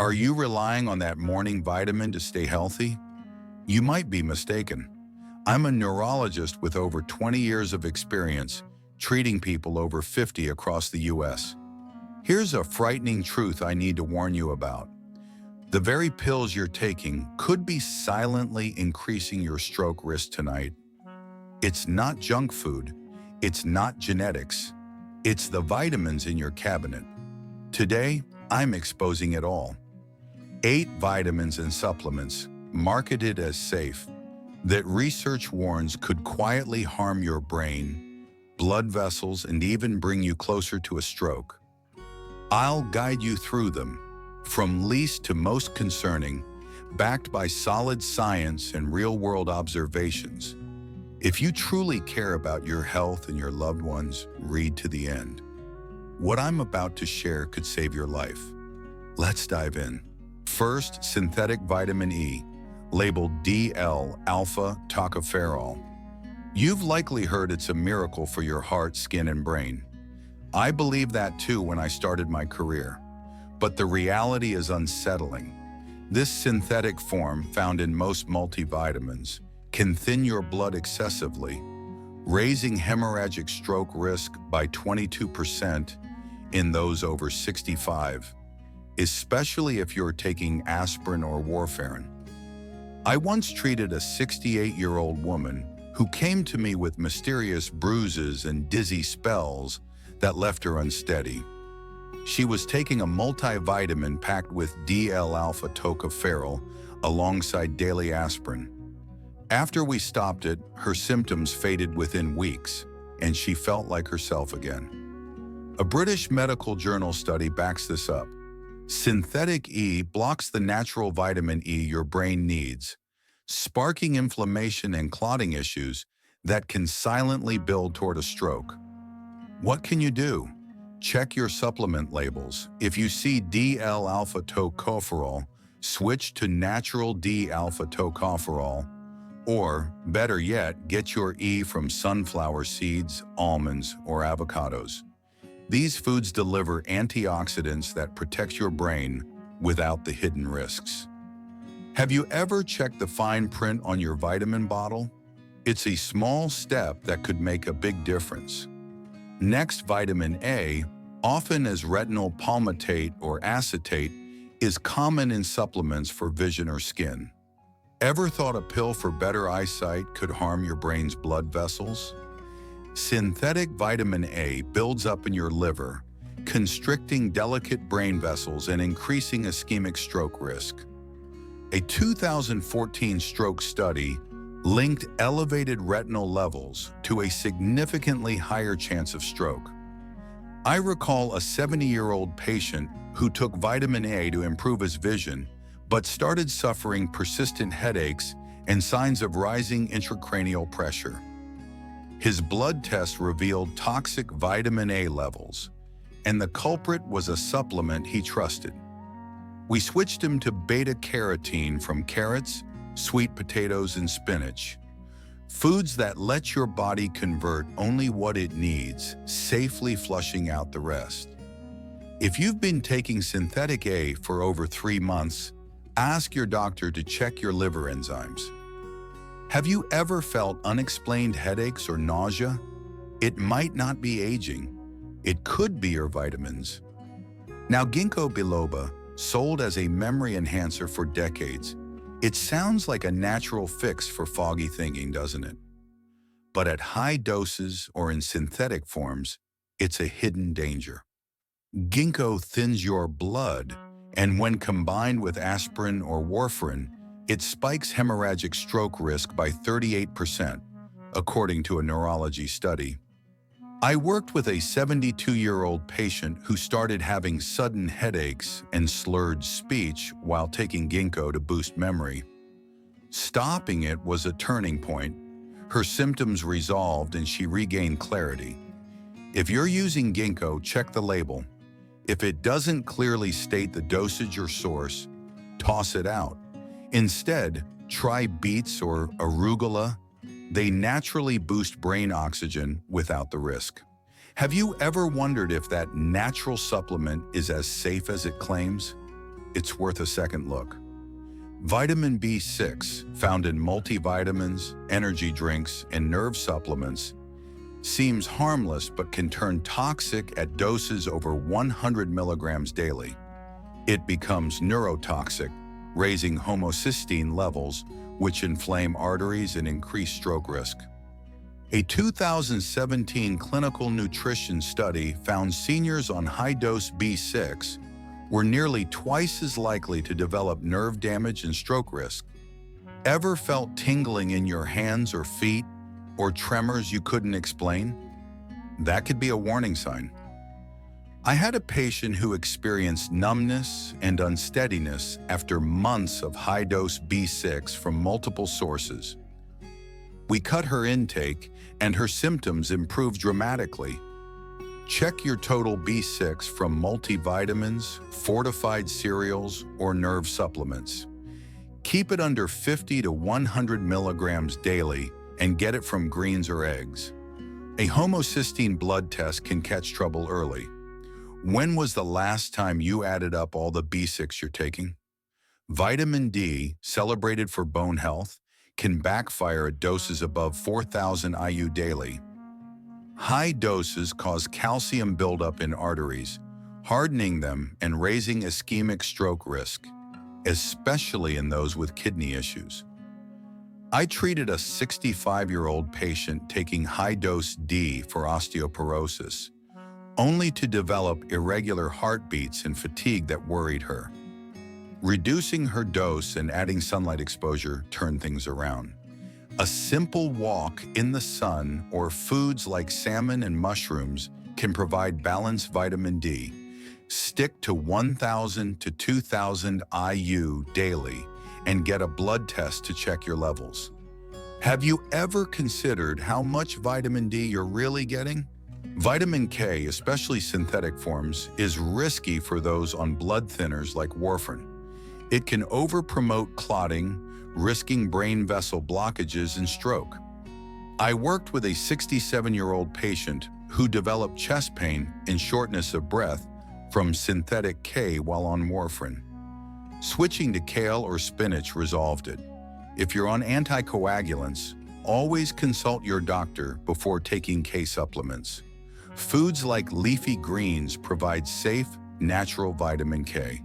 Are you relying on that morning vitamin to stay healthy? You might be mistaken. I'm a neurologist with over 20 years of experience treating people over 50 across the US. Here's a frightening truth I need to warn you about. The very pills you're taking could be silently increasing your stroke risk tonight. It's not junk food. It's not genetics. It's the vitamins in your cabinet. Today, I'm exposing it all. 8 vitamins and supplements, marketed as safe, that research warns could quietly harm your brain, blood vessels, and even bring you closer to a stroke. I'll guide you through them, from least to most concerning, backed by solid science and real-world observations. If you truly care about your health and your loved ones, read to the end. What I'm about to share could save your life. Let's dive in. First, synthetic vitamin E, labeled DL-alpha tocopherol. You've likely heard it's a miracle for your heart, skin, and brain. I believed that too when I started my career. But the reality is unsettling. This synthetic form, found in most multivitamins, can thin your blood excessively, raising hemorrhagic stroke risk by 22% in those over 65, especially if you're taking aspirin or warfarin. I once treated a 68-year-old woman who came to me with mysterious bruises and dizzy spells that left her unsteady. She was taking a multivitamin packed with DL-alpha tocopherol alongside daily aspirin. After we stopped it, her symptoms faded within weeks, and she felt like herself again. A British medical journal study backs this up. Synthetic E blocks the natural vitamin E your brain needs, sparking inflammation and clotting issues that can silently build toward a stroke. What can you do? Check your supplement labels. If you see DL-alpha tocopherol, switch to natural D-alpha tocopherol, or, better yet, get your E from sunflower seeds, almonds, or avocados. These foods deliver antioxidants that protect your brain without the hidden risks. Have you ever checked the fine print on your vitamin bottle? It's a small step that could make a big difference. Next, vitamin A, often as retinol palmitate or acetate, is common in supplements for vision or skin. Ever thought a pill for better eyesight could harm your brain's blood vessels? Synthetic vitamin A builds up in your liver, constricting delicate brain vessels and increasing ischemic stroke risk. A 2014 stroke study linked elevated retinol levels to a significantly higher chance of stroke. I recall a 70-year-old patient who took vitamin A to improve his vision, but started suffering persistent headaches and signs of rising intracranial pressure. His blood tests revealed toxic vitamin A levels, and the culprit was a supplement he trusted. We switched him to beta-carotene from carrots, sweet potatoes, and spinach, foods that let your body convert only what it needs, safely flushing out the rest. If you've been taking synthetic A for over 3 months, ask your doctor to check your liver enzymes. Have you ever felt unexplained headaches or nausea? It might not be aging. It could be your vitamins. Now, ginkgo biloba, sold as a memory enhancer for decades, it sounds like a natural fix for foggy thinking, doesn't it? But at high doses or in synthetic forms, it's a hidden danger. Ginkgo thins your blood, and when combined with aspirin or warfarin, it spikes hemorrhagic stroke risk by 38%, according to a neurology study. I worked with a 72-year-old patient who started having sudden headaches and slurred speech while taking ginkgo to boost memory. Stopping it was a turning point. Her symptoms resolved and she regained clarity. If you're using ginkgo, check the label. If it doesn't clearly state the dosage or source, toss it out. Instead, try beets or arugula. They naturally boost brain oxygen without the risk. Have you ever wondered if that natural supplement is as safe as it claims? it's worth a second look. Vitamin B6, found in multivitamins, energy drinks, and nerve supplements, seems harmless but can turn toxic at doses over 100 milligrams daily. It becomes neurotoxic, raising homocysteine levels, which inflame arteries and increase stroke risk. A 2017 clinical nutrition study found seniors on high-dose B6 were nearly twice as likely to develop nerve damage and stroke risk. Ever felt tingling in your hands or feet, or tremors you couldn't explain? That could be a warning sign. I had a patient who experienced numbness and unsteadiness after months of high-dose B6 from multiple sources. We cut her intake, and her symptoms improved dramatically. Check your total B6 from multivitamins, fortified cereals, or nerve supplements. Keep it under 50 to 100 milligrams daily and get it from greens or eggs. A homocysteine blood test can catch trouble early. When was the last time you added up all the B6 you're taking? Vitamin D, celebrated for bone health, can backfire at doses above 4,000 IU daily. High doses cause calcium buildup in arteries, hardening them and raising ischemic stroke risk, especially in those with kidney issues. I treated a 65-year-old patient taking high-dose D for osteoporosis, only to develop irregular heartbeats and fatigue that worried her. Reducing her dose and adding sunlight exposure turned things around. A simple walk in the sun or foods like salmon and mushrooms can provide balanced vitamin D. Stick to 1,000 to 2,000 IU daily and get a blood test to check your levels. Have you ever considered how much vitamin D you're really getting? Vitamin K, especially synthetic forms, is risky for those on blood thinners like warfarin. It can overpromote clotting, risking brain vessel blockages and stroke. I worked with a 67-year-old patient who developed chest pain and shortness of breath from synthetic K while on warfarin. Switching to kale or spinach resolved it. If you're on anticoagulants, always consult your doctor before taking K supplements. Foods like leafy greens provide safe, natural vitamin K.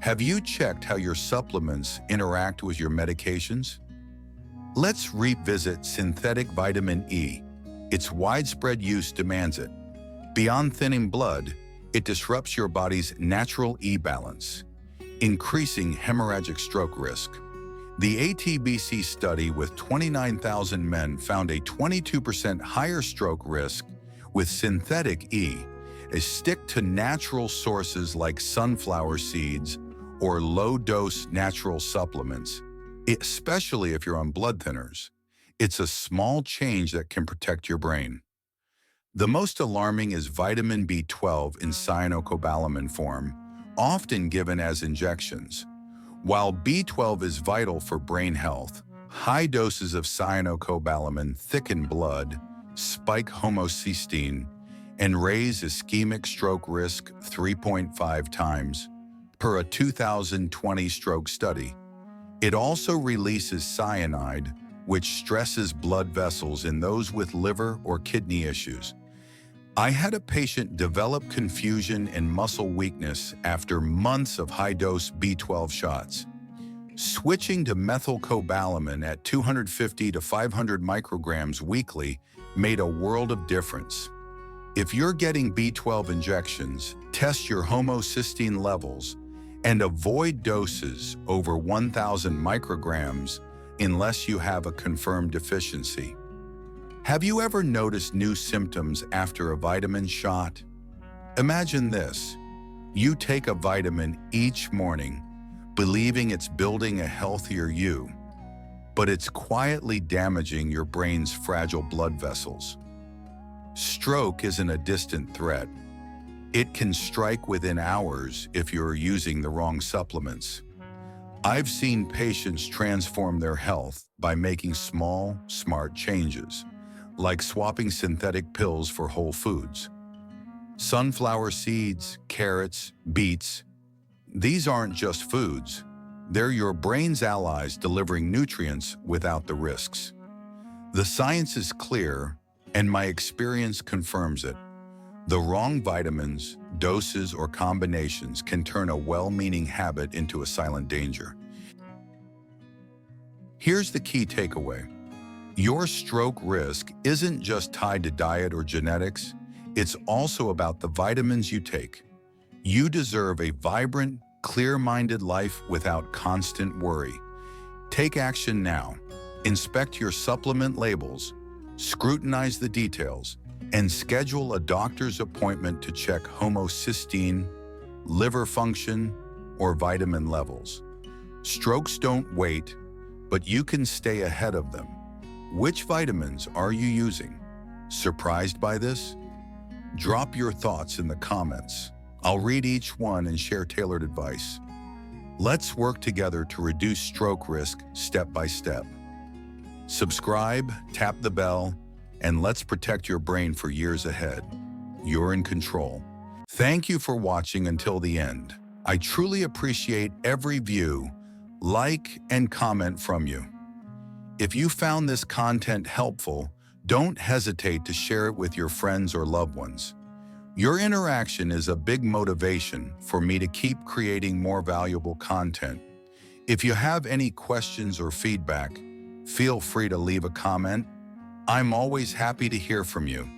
Have you checked how your supplements interact with your medications? Let's revisit synthetic vitamin E. Its widespread use demands it. Beyond thinning blood, it disrupts your body's natural E balance, increasing hemorrhagic stroke risk. The ATBC study with 29,000 men found a 22% higher stroke risk with synthetic E. Stick to natural sources like sunflower seeds or low-dose natural supplements, especially if you're on blood thinners. It's a small change that can protect your brain. The most alarming is vitamin B12 in cyanocobalamin form, often given as injections. While B12 is vital for brain health, high doses of cyanocobalamin thicken blood, spike homocysteine, and raise ischemic stroke risk 3.5 times per a 2020 stroke study. It also releases cyanide, which stresses blood vessels in those with liver or kidney issues. I had a patient develop confusion and muscle weakness after months of high-dose B12 shots. Switching to methylcobalamin at 250 to 500 micrograms weekly made a world of difference. If you're getting B12 injections, test your homocysteine levels and avoid doses over 1,000 micrograms unless you have a confirmed deficiency. Have you ever noticed new symptoms after a vitamin shot? Imagine this. You take a vitamin each morning, believing it's building a healthier you, but it's quietly damaging your brain's fragile blood vessels. Stroke isn't a distant threat. It can strike within hours if you're using the wrong supplements. I've seen patients transform their health by making small, smart changes, like swapping synthetic pills for whole foods. Sunflower seeds, carrots, beets. These aren't just foods. They're your brain's allies delivering nutrients without the risks. The science is clear, and my experience confirms it. The wrong vitamins, doses, or combinations can turn a well-meaning habit into a silent danger. Here's the key takeaway. Your stroke risk isn't just tied to diet or genetics, it's also about the vitamins you take. You deserve a vibrant, clear-minded life without constant worry. Take action now. Inspect your supplement labels, scrutinize the details, and schedule a doctor's appointment to check homocysteine, liver function, or vitamin levels. Strokes don't wait, but you can stay ahead of them. Which vitamins are you using? Surprised by this? Drop your thoughts in the comments. I'll read each one and share tailored advice. Let's work together to reduce stroke risk step by step. Subscribe, tap the bell, and let's protect your brain for years ahead. You're in control. Thank you for watching until the end. I truly appreciate every view, like, and comment from you. If you found this content helpful, don't hesitate to share it with your friends or loved ones. Your interaction is a big motivation for me to keep creating more valuable content. If you have any questions or feedback, feel free to leave a comment. I'm always happy to hear from you.